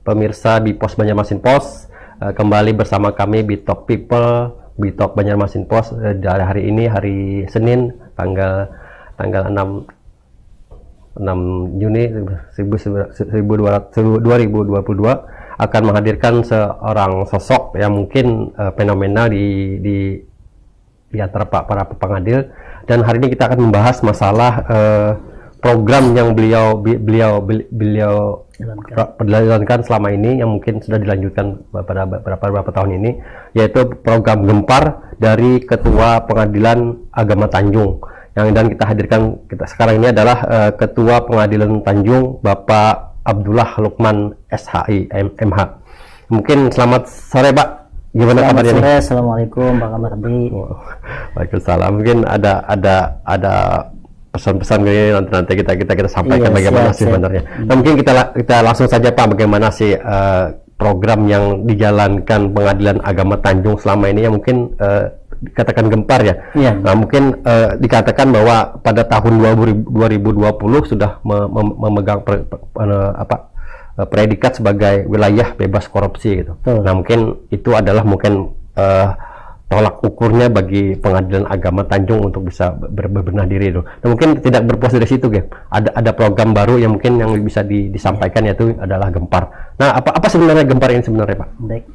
pemirsa Bipos Banjarmasin Post, kembali bersama kami Bitok People, Bitok Banjarmasin Post dari hari ini, hari Senin, tanggal 6 Juni 2022, akan menghadirkan seorang sosok yang mungkin fenomenal di antara para pengadil. Dan hari ini kita akan membahas masalah program yang beliau jalankan selama ini, yang mungkin sudah dilanjutkan pada beberapa tahun ini, yaitu program Gempar dari Ketua Pengadilan Agama Tanjung. Dan kita hadirkan sekarang ini adalah Ketua Pengadilan Tanjung, Bapak Abdullah Lukman SHI MH. Mungkin selamat sore, Pak. Gimana kabarnya nih? Assalamualaikum, Pak Kamardi. Waalaikumsalam. Mungkin ada pesan-pesan ini nanti kita sampaikan, bagaimana sih sebenarnya. Nah, mungkin kita langsung saja, Pak, bagaimana sih program yang dijalankan Pengadilan Agama Tanjung selama ini, yang mungkin dikatakan Gempar ya. Iya. Nah, mungkin dikatakan bahwa pada tahun 2020 sudah memegang predikat sebagai wilayah bebas korupsi gitu. Nah, mungkin itu adalah tolak ukurnya bagi Pengadilan Agama Tanjung untuk bisa berbenah diri itu. Nah, mungkin tidak berpuas dari situ, Gem. Ada program baru yang mungkin yang bisa disampaikan, yaitu adalah Gempar. Nah, apa sebenarnya Gempar ini sebenarnya, Pak? Baik.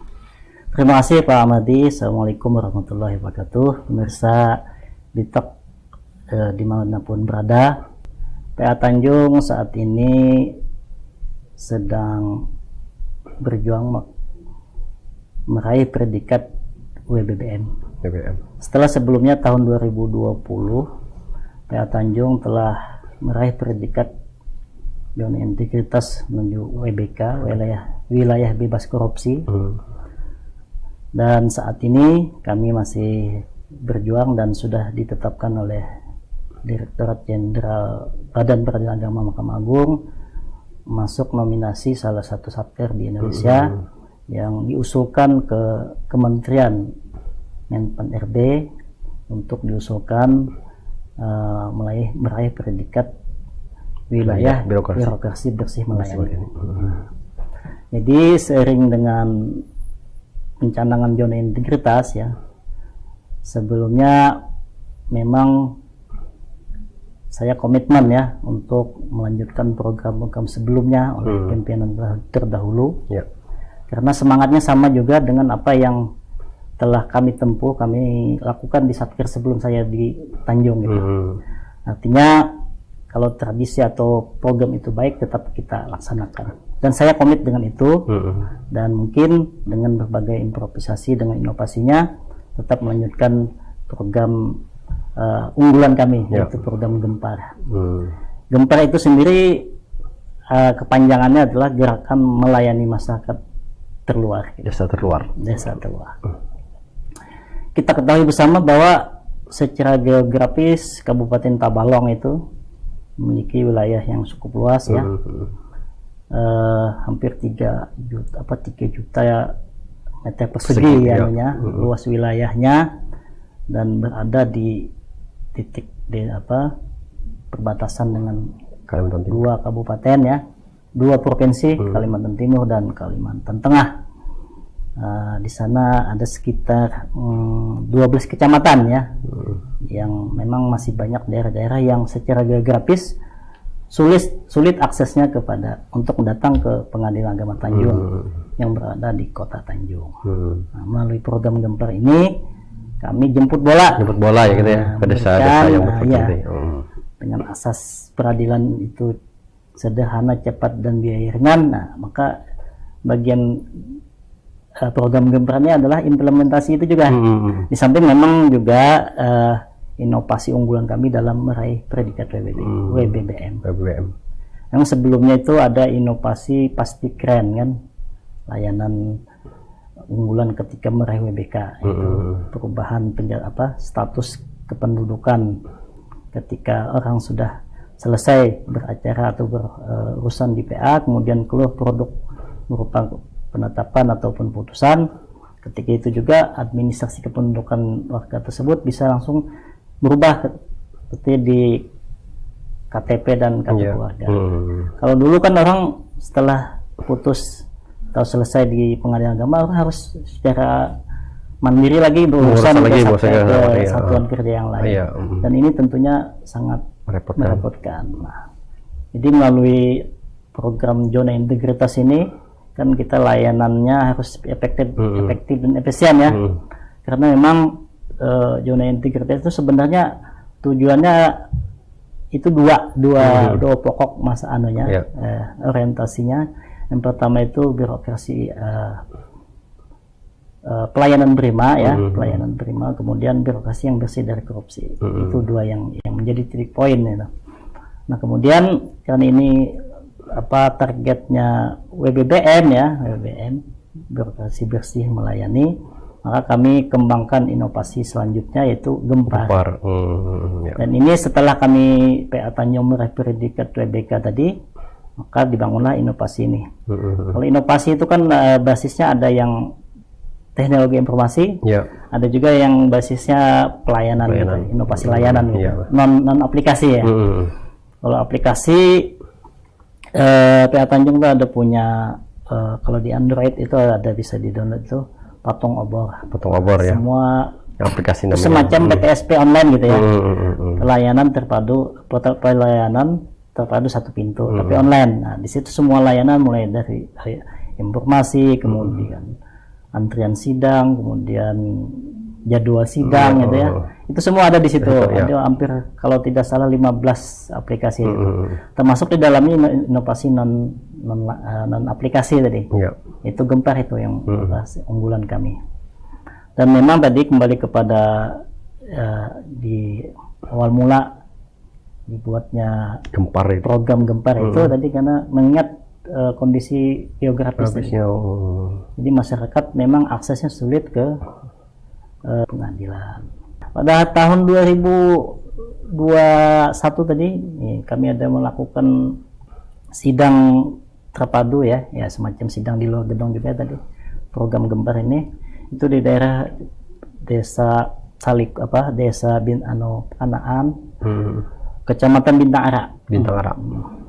Terima kasih, Pak Ahmadi. Assalamualaikum warahmatullahi wabarakatuh. Pemirsa Bitok dimanapun berada, PA Tanjung saat ini sedang berjuang meraih predikat WBBM. Setelah sebelumnya tahun 2020 PA Tanjung telah meraih predikat zona integritas menuju WBK, wilayah bebas korupsi. Dan saat ini kami masih berjuang dan sudah ditetapkan oleh Direktorat Jenderal Badan Peradilan Agama Mahkamah Agung masuk nominasi salah satu satker di Indonesia yang diusulkan ke Kementerian Menpan RB untuk diusulkan meraih predikat wilayah birokrasi bersih melayani. Jadi seiring dengan pencanangan zona integritas ya, sebelumnya memang saya komitmen ya untuk melanjutkan program-program sebelumnya oleh pimpinan terdahulu, karena semangatnya sama juga dengan apa yang telah kami tempuh, kami lakukan di satker sebelum saya di Tanjung gitu. Artinya kalau tradisi atau program itu baik, tetap kita laksanakan, dan saya komit dengan itu. Dan mungkin dengan berbagai improvisasi, dengan inovasinya, tetap melanjutkan program unggulan kami, yaitu program Gempar. Gempar itu sendiri kepanjangannya adalah Gerakan Melayani Masyarakat Terluar. Desa terluar. Kita ketahui bersama bahwa secara geografis Kabupaten Tabalong itu memiliki wilayah yang cukup luas ya. Hampir 3 juta meter persegi luas wilayahnya, dan berada di titik perbatasan dengan dua kabupaten ya, dua provinsi, Kalimantan Timur dan Kalimantan Tengah. Di sana ada sekitar 12 kecamatan ya, yang memang masih banyak daerah-daerah yang secara geografis sulit aksesnya untuk datang ke Pengadilan Agama Tanjung yang berada di Kota Tanjung. Nah, melalui program Gempar ini kami jemput bola ya gitu ya, ke desa-desa yang berpotensi. Dengan asas peradilan itu sederhana, cepat, dan biaya ringan. Nah, maka bagian program Gempar ini adalah implementasi itu juga. Di samping memang juga inovasi unggulan kami dalam meraih predikat WBBM. Yang sebelumnya itu ada inovasi pasti keren kan, layanan unggulan ketika meraih WBK, itu perubahan status kependudukan ketika orang sudah selesai beracara atau berurusan di PA, kemudian keluar produk berupa penetapan ataupun putusan. Ketika itu juga administrasi kependudukan warga tersebut bisa langsung berubah seperti di KTP dan kartu keluarga. Kalau dulu kan orang setelah putus atau selesai di pengadilan agama harus secara mandiri lagi berurusan lagi, ke iya. satuan kerja yang lain. Iya. Dan ini tentunya sangat merepotkan. Nah, jadi melalui program zona integritas ini kan kita layanannya harus efektif dan efisien ya. Karena memang zona integritas itu sebenarnya tujuannya itu dua pokok masa orientasinya. Yang pertama itu birokrasi pelayanan prima ya, pelayanan prima, kemudian birokrasi yang bersih dari korupsi. Itu dua yang menjadi titik poin ya. Nah, kemudian kan ini targetnya WBBM ya, WBBM birokrasi bersih melayani, maka kami kembangkan inovasi selanjutnya yaitu Gempar. Dan ini setelah kami PA Tanjung meraih predikat WBK tadi, maka dibangunlah inovasi ini. Kalau inovasi itu kan basisnya ada yang teknologi informasi, ada juga yang basisnya pelayanan. Gitu, inovasi layanan, gitu. non aplikasi ya. Kalau aplikasi PA Tanjung itu ada punya kalau di Android itu ada bisa di download itu Patung Obor ya. Semua aplikasi namanya semacam PTSP online gitu ya. Pelayanan terpadu satu pintu tapi online. Nah, di situ semua layanan mulai dari informasi, kemudian antrian sidang, kemudian jadwal sidang gitu ya. Itu semua ada di situ. Ada hampir kalau tidak salah 15 aplikasi itu. Termasuk di dalamnya inovasi non aplikasi tadi. Itu Gempar itu yang unggulan kami. Dan memang tadi kembali kepada di awal mula dibuatnya program Gempar itu tadi karena mengingat kondisi geografis. Jadi masyarakat memang aksesnya sulit ke pengadilan. Pada tahun 2021 tadi kami ada melakukan sidang terpadu ya semacam sidang di luar gedung juga tadi. Program Gempar ini itu di daerah desa desa Anaan, Kecamatan Bintang Ara.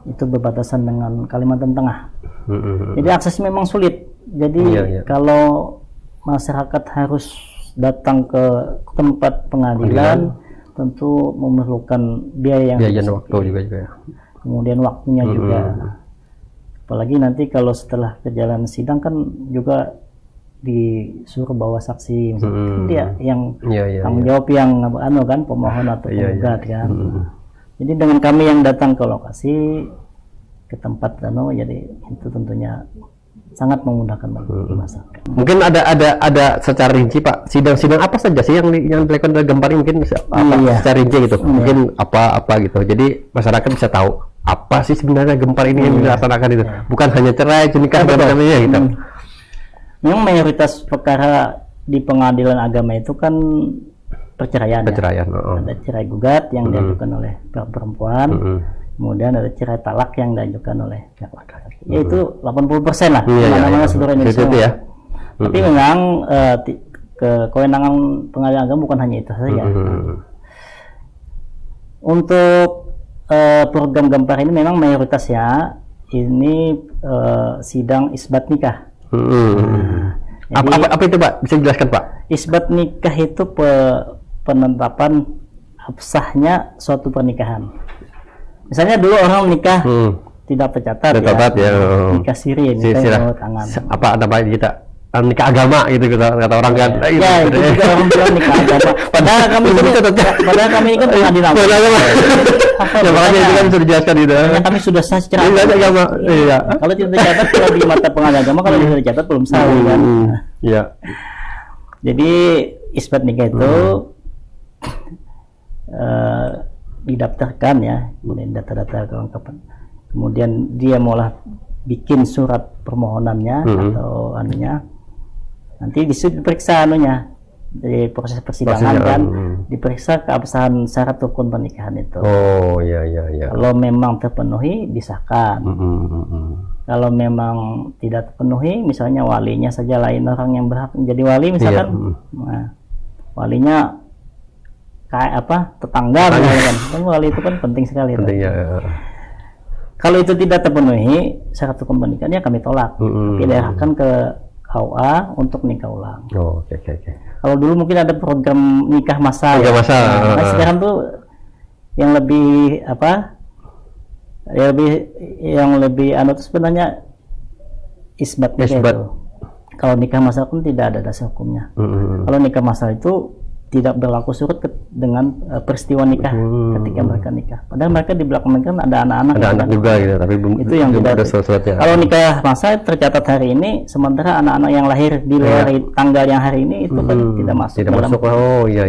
Itu berbatasan dengan Kalimantan Tengah. Jadi akses memang sulit. Jadi kalau masyarakat harus datang ke tempat pengadilan tentu memerlukan biaya yang waktu juga ya. Kemudian waktunya juga. Apalagi nanti kalau setelah perjalanan sidang kan juga disuruh bawa saksi, dia yang tanggung jawab yang kan pemohon atau penggugat kan. Jadi dengan kami yang datang ke lokasi ke tempat jadi itu tentunya sangat memudahkan bagi masyarakat. Mungkin ada secara rinci Pak, sidang-sidang apa saja sih yang dilakukan oleh Gempar ini mungkin secara rinci gitu. Mungkin apa gitu. Jadi masyarakat bisa tahu apa sih sebenarnya Gempar ini yang dilaksanakan itu. Bukan hanya cerai, nikah dan sebagainya gitu. Memang mayoritas perkara di pengadilan agama itu kan perceraian. Ada cerai gugat yang diajukan oleh pihak perempuan, kemudian ada cerai talak yang diajukan oleh pihak laki-laki. Yaitu 80% lah, mana-mana seluruh Indonesia. Ya. Tapi memang kewenangan pengadilan agama bukan hanya itu saja. Untuk program Gempar ini memang mayoritasnya ini sidang isbat nikah. Apa itu Pak? Bisa dijelaskan Pak? Isbat nikah itu penetapan sahnya suatu pernikahan. Misalnya dulu orang nikah tidak tercatat nikah siri, nikah tangan. Apa namanya kita nikah agama gitu kata orang kan. Ya, itu juga orang bilang nikah agama. Padahal kami ini kan pengadilan agama. Ya makanya itu kan sudah dijelaskan gitu. Kami sudah sah secara agama. Iya. Kalau tidak tercatat kalau di mata pengadilan agama, kalau tidak tercatat belum sah kan. Iya. Jadi isbat nikah itu didaftarkan ya, kemudian data-data kelengkapan. Kemudian dia mulai bikin surat permohonannya atau anunya. Nanti diperiksa anunya di proses persidangan kan, diperiksa keabsahan syarat rukun pernikahan itu. Oh iya. Kalau memang terpenuhi disahkan. Kalau memang tidak terpenuhi, misalnya walinya saja lain orang yang berhak menjadi wali misalkan, nah, walinya kayak tetangga misalkan. Kan wali itu kan penting sekali. Penting, ya. Kalau itu tidak terpenuhi syarat hukum pernikahannya kami tolak. Pindahkan ke KUA untuk nikah ulang. Oh, oke. Kalau dulu mungkin ada program nikah masal. Nikah masal. Nah, sekarang tuh yang lebih apa? Yang lebih anu itu sebenarnya isbat nikah itu. Kalau nikah masal pun tidak ada dasar hukumnya. Kalau nikah masal itu tidak berlaku surut dengan peristiwa nikah ketika mereka nikah. Padahal mereka di belakang mereka ada anak-anak. Ada anak juga gitu, tapi itu yang belum tidak ada surat-suratnya. Kalau nikah masal tercatat hari ini, sementara anak-anak yang lahir di luar tanggal yang hari ini itu kan tidak masuk. Tidak masuk. Oh iya.